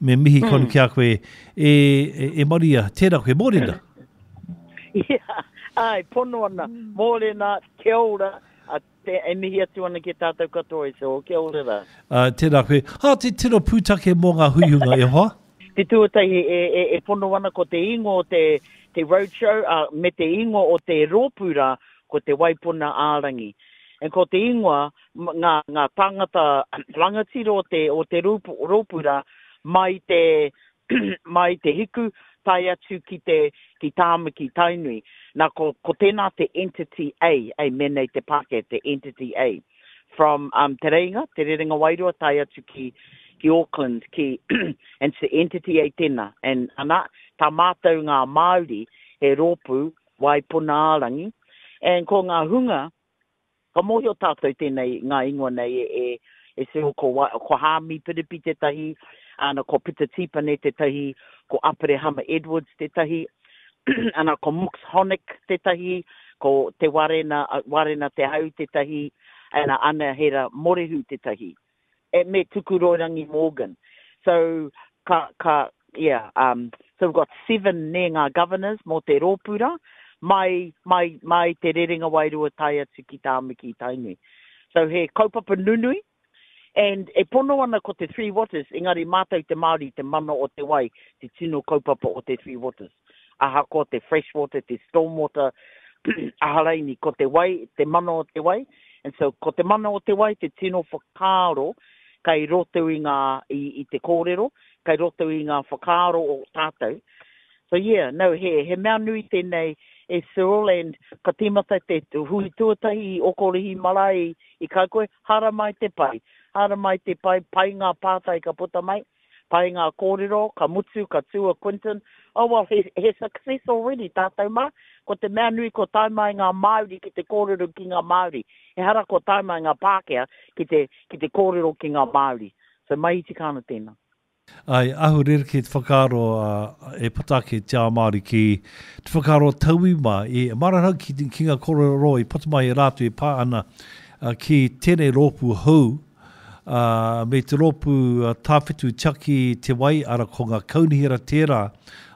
me mihi konu kia koe e moria tērā koe mōrena. Ia, ai, pono ana, mōrena, kia ora, e mihi atu ana ki tātou katoa e so, kia ora rā. Tērā koe, te tino pūtake mō ngā huiunga e hoa? Te tuatahi e pono ana ko te ingo o te roadshow, me te ingo o te rōpura ko te Waipuna Ārangi. E ko te ingoa, ngā tangata rangatiro o te rōpura mai te hiku tai atu ki tāmaki tainui. Nā ko tēnā te Entity A, menei te pake, te Entity A. From te Rerenga Wairua, tai atu ki Auckland, and it's the Entity A tēnā. And ana, tā mātou ngā Māori he rōpu Waipuna Ārangi. And ko ngā hunga, ka mohi o tātou tēnei ngā ingoa nei e seo ko Hāmi Piripi te tahi, ana ko Pita Tipane te tahi, ko Apere Hama Edwards te tahi, ana ko Mux Honik te tahi, ko te Warena te Hau te tahi, ana hera Morehu te tahi. E me Tukurorangi Morgan. So, so we've got 7 ne ngā governors mō te rōpura, mai te Rerenga Wairua tai atu ki tāmaki tainui. So he kaupapa nunui, and e pono ana ko te Three Waters, engari mātou te Māori, te mana o te wai, te tino kaupapa o te Three Waters. Aha ko te freshwater, te stormwater, aharaini ko te wai, te mana o te wai, and so ko te mana o te wai, te tino whakaaro, kai roto i te kōrero, kai roto i ngā whakaaro o tātou. So yeah, no, he mea nui tēnei e Cyril, and ka tīmata te hui tuatahi i okorihi marae i kai koe, hara mai te pai, pai ngā pātai ka puta mai, pai ngā kōrero, ka mutu, ka tua Quinton. Oh well, he success already, tātou mā. Ko te mea nui ko taimai ngā Māori ki te kōrero ki ngā Māori. He hara ko taimai ngā Pākehā ki te kōrero ki ngā Māori. So mai iti kāna tēnā. Ai, ahu rere ki te whakaro e patake te ao Māori ki te whakaro taui mā. E mararau ki ngā kōrero i patamai e rātu e pā ana ki tēnei rōpu hou. Me te rōpu tāwhitu tiaki te wai ara ko ngā kaunihira tērā.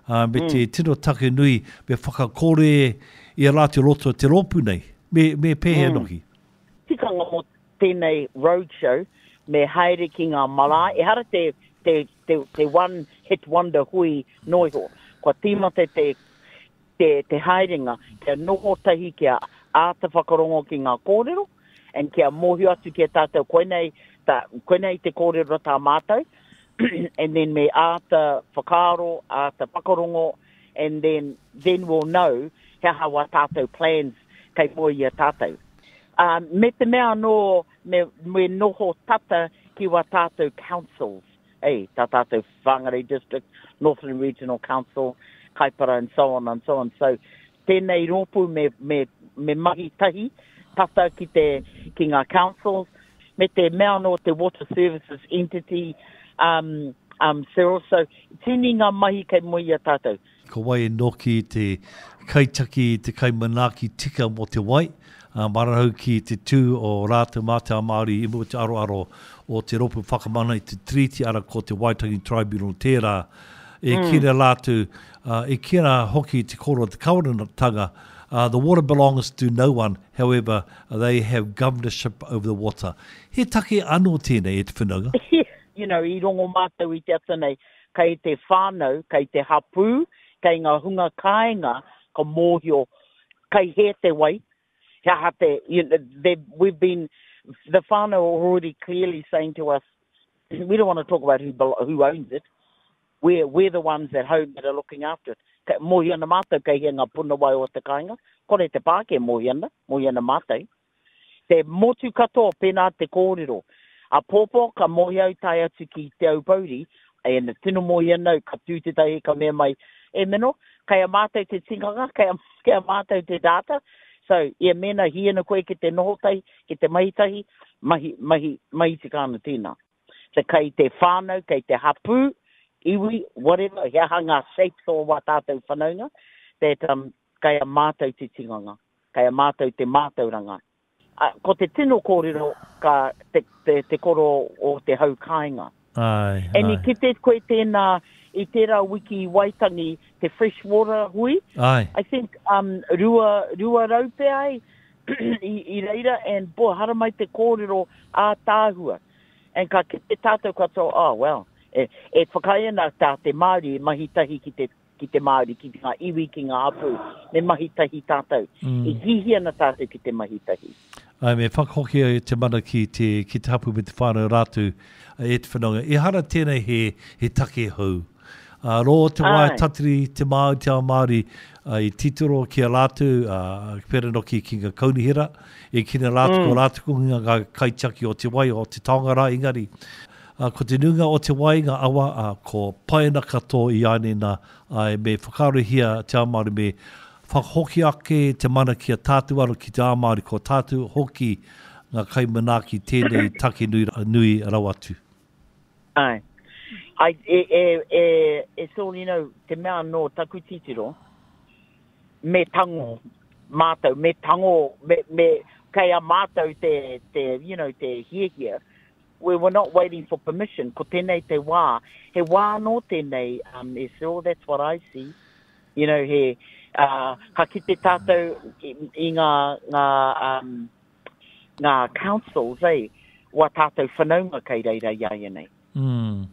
Me te tino take nui me whakakore i a rātu roto te rōpu nei. Me pēhe nohi. Tikanga mo tēnei roadshow me haere ki ngā marae. E hara te one hit wonder hui noiho. Kua tīmata te haerenga, kia noho tahi kia āta whakarongo ki ngā kōrero, and kia mohi atu kia tātou koenei te kōrero tā mātou. And then me āta whakaaro, āta whakarongo, and then we'll know how wa tātou plans kei moi a tātou. Me te mea no, me noho tata ki wa tātou councils, tā tātou Whangarei District, Northern Regional Council, Kaipara, and so on and so on. So, tēnei rōpu me mahi tahi, tata ki ngā councils, me te mea no te Water Services Entity, Cyril, so tini ngā mahi kei moi a tātou. Ko wai e noki te kaitaki, te kaimanaki tika mo te wai, marahau ki te tū o rātou mātua Māori i mua te aroaro o te ropu whakamana i te treaty ara ko te Waitangi Tribunal tērā. Kira rātou, kira hoki te koro te kauranatanga, the water belongs to no one, however, they have governorship over the water. He take anō tēnei e te whananga? You know, I rongo mātou i te atanei, kei te whānau, kei te hapū, kei ngā hunga kāinga, ka mōhio, kei he te wai, we've been, the whānau already clearly saying to us, we don't want to talk about who owns it, we're the ones at home that are looking after it. Mōhi ana mātou kei he ngā puna wai o te kāinga, kore te pāke mōhi ana mātou. Te motu katoa pēnā te kōrero, a pōpō ka mohi au tai atu ki te au pauri, e na tino mohi anau ka tūtetahi ka mea mai, e meno, kai a mātou te tinganga, kai a mātou te data, so e mena hiena koe ki te nohotai, ki te mahitahi, mahi te kāna tēnā. So kai te whānau, kai te hapū, iwi, whatever, hea ngā shapes o wa tātou whanaunga, that kai a mātou te tinganga, kai a mātou te mātauranga. Ko te tino kōrero ka te koro o te hau kāinga. Ai, E ni kite koe tēnā I tērā wiki waitangi te freshwater hui. Ai. I think rua raupe ai I reira and boy, hara mai te kōrero a tāhua. And ka kite tātou katoa, oh well, e whakaia nā tā te Māori, mahitahi ki te Māori, ki ngā iwi, ki ngā apu, me mahitahi tātou. I hihia na tātou ki te mahitahi. Ai, me whakahoki e te mana ki te hapu me te whānau rātu e te whanonga. E hara tēnei he take hou. Ro te wai tatiri te Māori I titoro ki a rātu, pere no ki ngā kaunihira, e kina rātu ko rātu ko ngā kaitaki o te wai o te taongara ingari. Ko te nunga o te wai ngā awa, ko paena katoa I aine nā, me whakaruhia te Māori me whakahoki ake te mana ki a tātu aro ki te Māori ko tātu hoki ngā kaimanaki tēnei take nui rau atu. Ai. So, you know, te mea no taku titiro, me tango, mātou, me tango, me kei a mātou you know, te hiehia. We were not waiting for permission. Ko tēnei te wā. He wā no tēnei, so that's what I see. You know, ka ki te tātou I ngā councils, wa tātou whanaunga kei reira iaia nei. You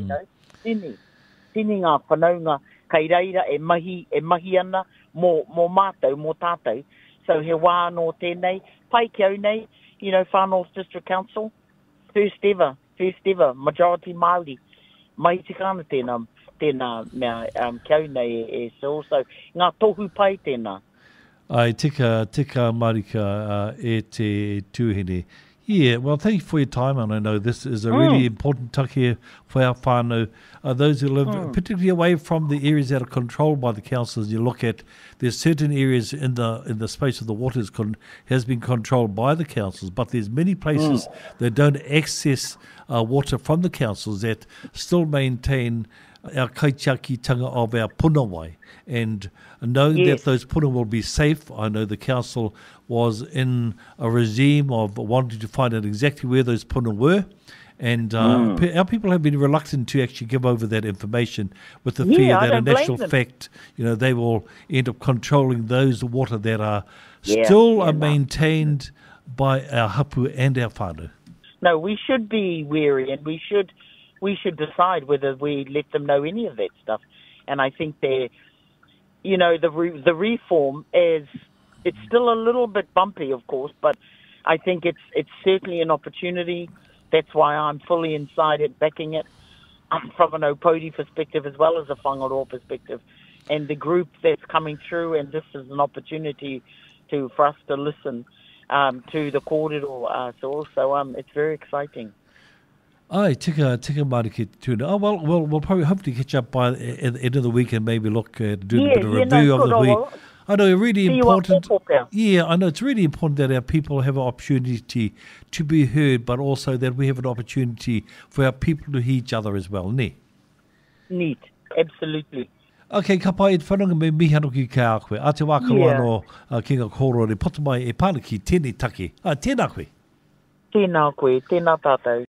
know, tini ngā whanaunga kei reira e mahi ana mō mātou, mō tātou. So he wā no tēnei, pai ki au nei, you know, Far North District Council, first ever, majority Māori. Mai te kāna tēnā mea ki au nei so ngā tohu pai tēnā. Ai, tika marika e te tūhine. Yeah, well, thank you for your time, and I know this is a really important take for our whānau. Those who live particularly away from the areas that are controlled by the councils. You look at, there's certain areas in the space of the waters has been controlled by the councils, but there's many places that don't access water from the councils that still maintain our kaitiakitanga of our punawai. And knowing that those puna will be safe, I know the council was in a regime of wanting to find out exactly where those puna were. And our people have been reluctant to actually give over that information with the fear that in actual fact, you know, they will end up controlling those water that are still maintained by our hapu and our whānau. No, we should be wary, and we should decide whether we let them know any of that stuff. And I think you know, the reform it's still a little bit bumpy, of course, but I think it's certainly an opportunity. That's why I'm fully inside it, backing it from an Opodi perspective as well as a Whangaroa perspective. And the group that's coming through, and this is an opportunity for us to listen to the kōrero. So also, it's very exciting. Ai, tika māri ki tūna. Oh, well, we'll probably hopefully catch up by the end of the week and maybe look at doing a bit of a review of the week. I know really important. Yeah, I know it's really important that our people have an opportunity to be heard, but also that we have an opportunity for our people to hear each other as well, ne? Neat, absolutely. Okay, ka pai e whanonga me mihano ki ka koe. A te wākaroa no ki ngā kōrero, re potamai e pāna ki tēnei take. Tēnā koe. Tēnā koe, tēnā tātou.